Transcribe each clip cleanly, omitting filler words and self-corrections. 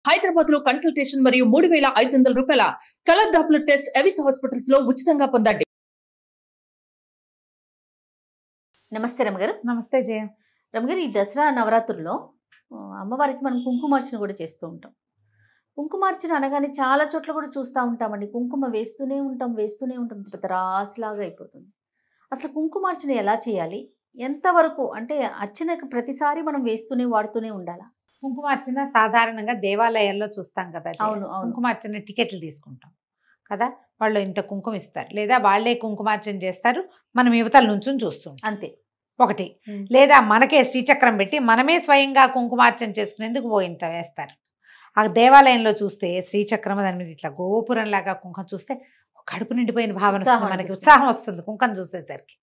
హైదరాబాద్ లో కన్సల్టేషన్ మరియు 3,500 రూపాయల colour Doppler test Avis hospitals లో ఉచితంగా పొందండి. నమస్తే రమగారు. నమస్తే జయ. రమగారు, ఈ దసరా నవరాత్రుల్లో అమ్మవారికి మనం కుంకుమార్చన కూడా చేస్తూ ఉంటాం. కుంకుమార్చన అనగానే చాలా చోట్ల కూడా చూస్తూ ఉంటామండి. కుంకుమ వేస్తూనే ఉంటాం పెద్ద రాసులాగా అయిపోతుంది. అసలు కుంకుమార్చన ఎలా చేయాలి, ఎంతవరకు అంటే అర్చనకు ప్రతిసారి మనం వేస్తూనే వాడుతూనే ఉండాలా? కుంకుమార్చన సాధారణంగా దేవాలయాల్లో చూస్తాం కదా. అవును. కుంకుమార్చన టికెట్లు తీసుకుంటాం కదా, వాళ్ళు ఇంత కుంకుమ ఇస్తారు, లేదా వాళ్ళే కుంకుమార్చన చేస్తారు, మనం యువతల నుంచి చూస్తాం అంతే. ఒకటి, లేదా మనకే శ్రీచక్రం పెట్టి మనమే స్వయంగా కుంకుమార్చన చేసుకునేందుకు ఇంత వేస్తారు. ఆ దేవాలయంలో చూస్తే శ్రీచక్రం దాని మీద ఇట్లా గోపురంలాగా కుంకుమ చూస్తే కడుపు నిండిపోయిన భావన వస్తుంది, మనకి ఉత్సాహం వస్తుంది కుంకుమ చూసేసరికి.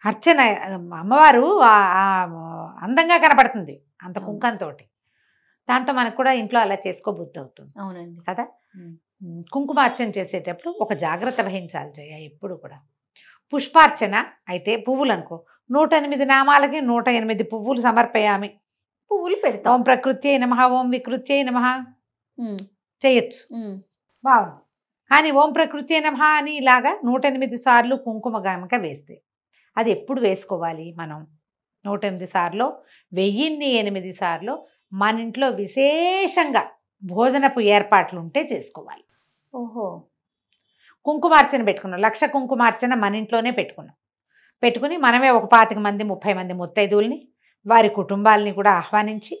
అర్చన అమ్మవారు అందంగా కనపడుతుంది అంత కుంకంతోటి. దాంతో మనకు కూడా ఇంట్లో అలా చేసుకోబుద్ధి అవుతుంది. అవునండి కదా. కుంకుమార్చన చేసేటప్పుడు ఒక జాగ్రత్త వహించాలి జయ. ఎప్పుడు కూడా పుష్పార్చన అయితే పువ్వులు అనుకో, 108 నామాలకి 108 పువ్వులు సమర్పయామి. పువ్వులు పెడతాం. ఓం ప్రకృత్యై నమః, ఓం వికృత్యై నమః చేయొచ్చు, బాగుంది. కానీ ఓం ప్రకృత్యై నమః అని ఇలాగా 108 సార్లు కుంకుమ గనక వేస్తే అది ఎప్పుడు వేసుకోవాలి మనం? 108 సార్లు 1008 సార్లు మన ఇంట్లో విశేషంగా భోజనపు ఏర్పాట్లు ఉంటే చేసుకోవాలి. ఓహో. కుంకుమార్చన పెట్టుకున్నాం, 1,00,000 కుంకుమార్చన మన ఇంట్లోనే పెట్టుకుని మనమే ఒక 25 మంది 30 మంది ముత్తైదువుల్ని వారి కుటుంబాలని కూడా ఆహ్వానించి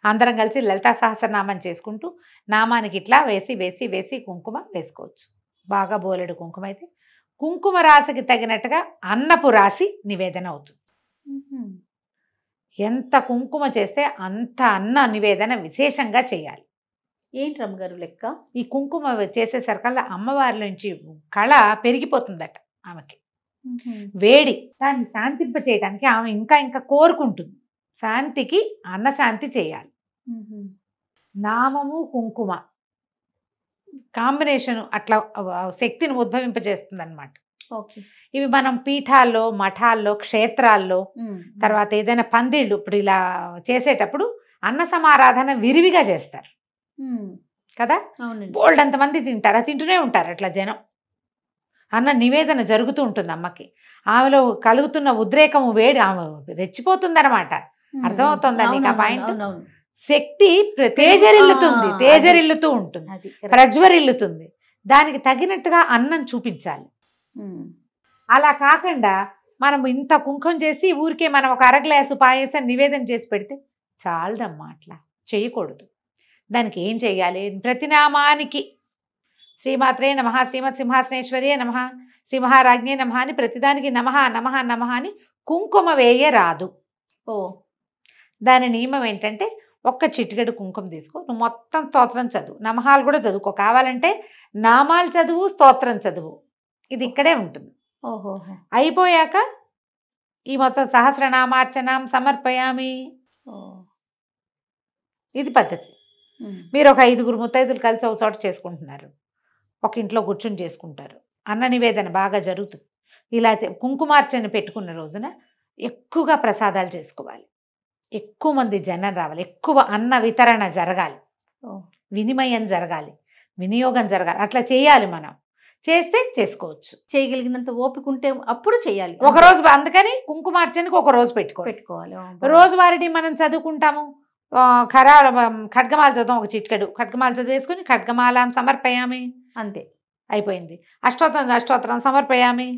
అందరం కలిసి లలితా సహస్రనామం చేసుకుంటూ నామానికి ఇట్లా వేసి వేసి వేసి కుంకుమ వేసుకోవచ్చు. బాగా బోలెడు కుంకుమ అయితే కుంకుమ రాశికి తగినట్టుగా అన్నపు రాశి నివేదన అవుతుంది. ఎంత కుంకుమ చేస్తే అంత అన్న నివేదన విశేషంగా చేయాలి. ఏంటి రమ్మగారు లెక్క? ఈ కుంకుమ చేసేసరికల్లా అమ్మవారి నుంచి కళ పెరిగిపోతుందట ఆమెకి, వేడి. దాన్ని శాంతింప చేయడానికి ఆమె ఇంకా ఇంకా కోరుకుంటుంది. శాంతికి అన్నశాంతి చేయాలి. నామము కుంకుమ కాంబినేషన్ అట్లా శక్తిని ఉద్భవింపజేస్తుంది అనమాట. ఇవి మనం పీఠాల్లో, మఠాల్లో, క్షేత్రాల్లో, తర్వాత ఏదైనా పందిళ్ళు ఇప్పుడు ఇలా చేసేటప్పుడు అన్న సమారాధన విరివిగా చేస్తారు కదా. బోల్డ్ అంతమంది తింటారు, తింటూనే ఉంటారు అట్లా జనం. అన్న నివేదన జరుగుతూ ఉంటుంది అమ్మకి. ఆమెలో కలుగుతున్న ఉద్రేకము, వేడి, ఆమె రెచ్చిపోతుంది అనమాట. అర్థమవుతుందండి ఆ పాయింట్. శక్తి తేజరిల్లుతూ ఉంటుంది, ప్రజ్వరిల్లుతుంది. దానికి తగినట్టుగా అన్నం చూపించాలి. అలా కాకుండా మనం ఇంత కుంకుమ చేసి ఊరికే మనం ఒక 1 గ్లాసు పాయసం నివేదన చేసి పెడితే చాలదమ్మా, అట్లా చేయకూడదు. దానికి ఏం చేయాలి? ప్రతి నామానికి శ్రీమాత్రే నమః, శ్రీమత్ సింహాసనేశ్వర్యే నమః, శ్రీ మహారాజ్ఞే నమః అని ప్రతిదానికి నమః నమః నమః అని కుంకుమ వేయరాదు. దాని నియమం ఏంటంటే ఒక్క చిటికెడు కుంకుమ తీసుకో, నువ్వు మొత్తం స్తోత్రం చదువు, నమహాలు కూడా చదువుకో. కావాలంటే నామాలు చదువు, స్తోత్రం చదువు, ఇది ఇక్కడే ఉంటుంది. అయిపోయాక ఈ మొత్తం సహస్రనామార్చనం సమర్పయామి, ఇది పద్ధతి. మీరు ఒక 5 ముత్తైదులు కలిసి ఒక చోట చేసుకుంటున్నారు, ఒక ఇంట్లో కూర్చుని చేసుకుంటారు, అన్న నివేదన బాగా జరుగుతుంది. ఇలా కుంకుమార్చన పెట్టుకున్న రోజున ఎక్కువగా ప్రసాదాలు చేసుకోవాలి, ఎక్కువ మంది జనం రావాలి, ఎక్కువ అన్న వితరణ జరగాలి, వినిమయం జరగాలి, వినియోగం జరగాలి. అట్లా చేయాలి. మనం చేస్తే చేసుకోవచ్చు, చేయగలిగినంత ఓపిక ఉంటే అప్పుడు చేయాలి. ఒకరోజు, అందుకని కుంకుమార్చనకు ఒక రోజు పెట్టుకోవాలి. రోజువారీ మనం చదువుకుంటాము, ఖడ్గమాల చదువు, ఒక చిటికెడు ఖడ్గమాల చదివేసుకుని ఖడ్గమాల సమర్పయామి, అంతే అయిపోయింది. అష్టోత్తరం సమర్పయామి,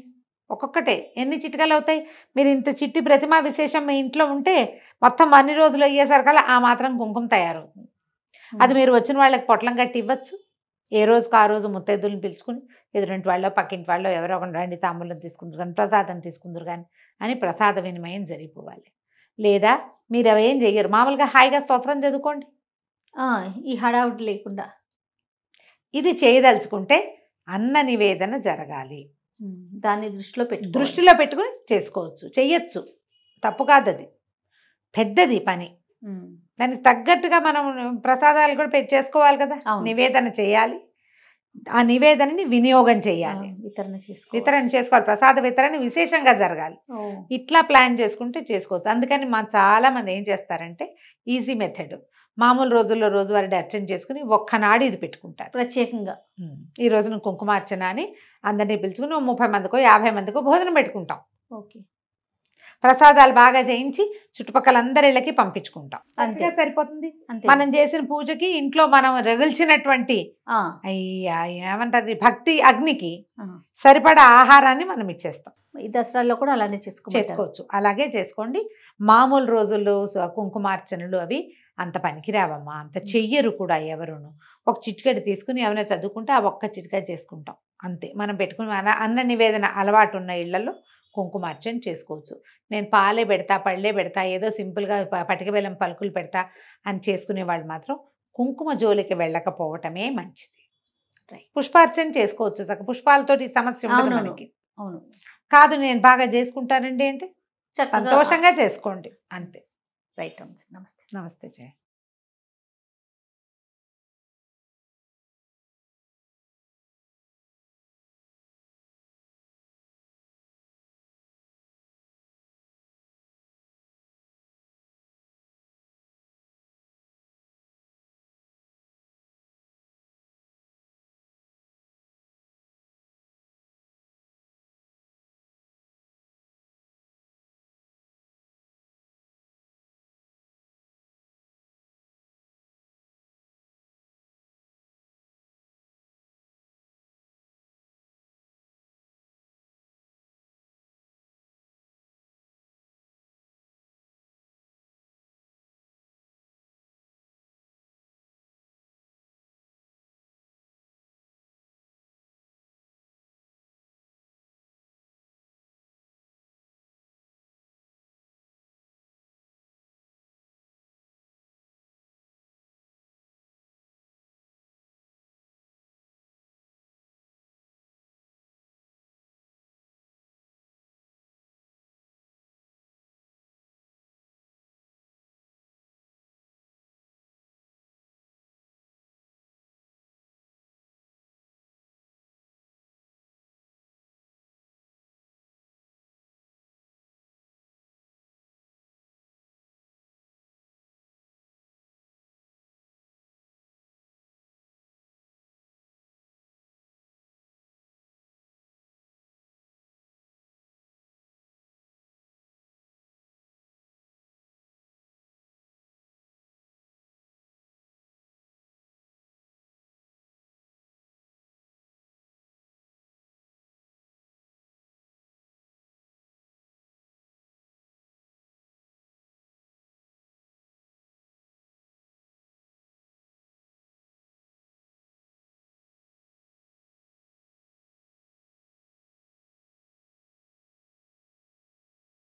ఒక్కొక్కటే ఎన్ని చిటికలు అవుతాయి? మీరు ఇంత చిట్టి ప్రతిమా విశేషం మీ ఇంట్లో ఉంటే మొత్తం అన్ని రోజులు అయ్యేసరికల్లా ఆ మాత్రం కుంకుమ తయారవుతుంది. అది మీరు వచ్చిన వాళ్ళకి పొట్లం కట్టి ఇవ్వచ్చు. ఏ రోజుకు ఆ రోజు ముత్తైదులను పిలుచుకుని ఎదురింటి వాళ్ళు, పక్కింటి వాళ్ళు ఎవరో ఒకటి రండి తాంబూలం తీసుకుందరు కానీ, ప్రసాదం తీసుకుందరు కానీ అని ప్రసాద వినిమయం జరిగిపోవాలి. లేదా మీరు అవేం చెయ్యరు, మామూలుగా హాయిగా స్తోత్రం చదువుకోండి, ఈ హడావుడి లేకుండా. ఇది చేయదలుచుకుంటే అన్న నివేదన జరగాలి, దాన్ని దృష్టిలో పెట్టుకుని చేసుకోవచ్చు, చెయ్యొచ్చు, తప్పు కాదు. అది పెద్దది పని, దానికి తగ్గట్టుగా మనం ప్రసాదాలు కూడా చేసుకోవాలి కదా, నివేదన చేయాలి, ఆ నివేదనని వినియోగం చేయాలి, వితరణ చేసుకోవాలి, ప్రసాద వితరణ విశేషంగా జరగాలి. ఇట్లా ప్లాన్ చేసుకుంటే చేసుకోవచ్చు. అందుకని చాలా మంది ఏం చేస్తారంటే ఈజీ మెథడ్, మామూలు రోజుల్లో రోజువారీ అర్చన చేసుకుని ఒక్కనాడు ఇది పెట్టుకుంటారు. ప్రత్యేకంగా ఈ రోజున కుంకుమార్చన అని అందరినీ పిలుచుకుని 30 మందికో 50 మందికో భోజనం పెట్టుకుంటాం. ఓకే, ప్రసాదాలు బాగా చేయించి చుట్టుపక్కల అందరి ఇళ్ళకి పంపించుకుంటాం. అంతే సరిపోతుంది. అంతే. మనం చేసిన పూజకి ఇంట్లో మనం రగిల్చినటువంటి ఏమంటారు భక్తి అగ్నికి సరిపడా ఆహారాన్ని మనం ఇచ్చేస్తాం. ఈ దసరాల్లో కూడా అలానే చేసుకోవచ్చు. అలాగే చేసుకోండి. మామూలు రోజుల్లో కుంకుమార్చనలు అవి అంత పనికిరావమ్మా, అంత చెయ్యరు కూడా ఎవరును. ఒక చిటికెడు తీసుకుని ఏమైనా చదువుకుంటే ఆ ఒక్క చిటికెడు చేసుకుంటాం అంతే. మనం పెట్టుకుని అన్న నివేదన అలవాటు ఉన్న ఇళ్లలో కుంకుమార్చన చేసుకోవచ్చు. నేను పాలే పెడతా, పళ్ళే పెడతా, ఏదో సింపుల్గా పటిక బెల్లం పలుకులు పెడతా అని చేసుకునే వాళ్ళు మాత్రం కుంకుమ జోలికి వెళ్ళకపోవటమే మంచిది. పుష్పార్చన చేసుకోవచ్చు. పుష్పాలతోటి సమస్య ఉండదు మనకి. అవును, కాదు నేను బాగా చేసుకుంటానండి అంటే సంతోషంగా చేసుకోండి అంతే. రైట్. నమస్తే. నమస్తే జయ.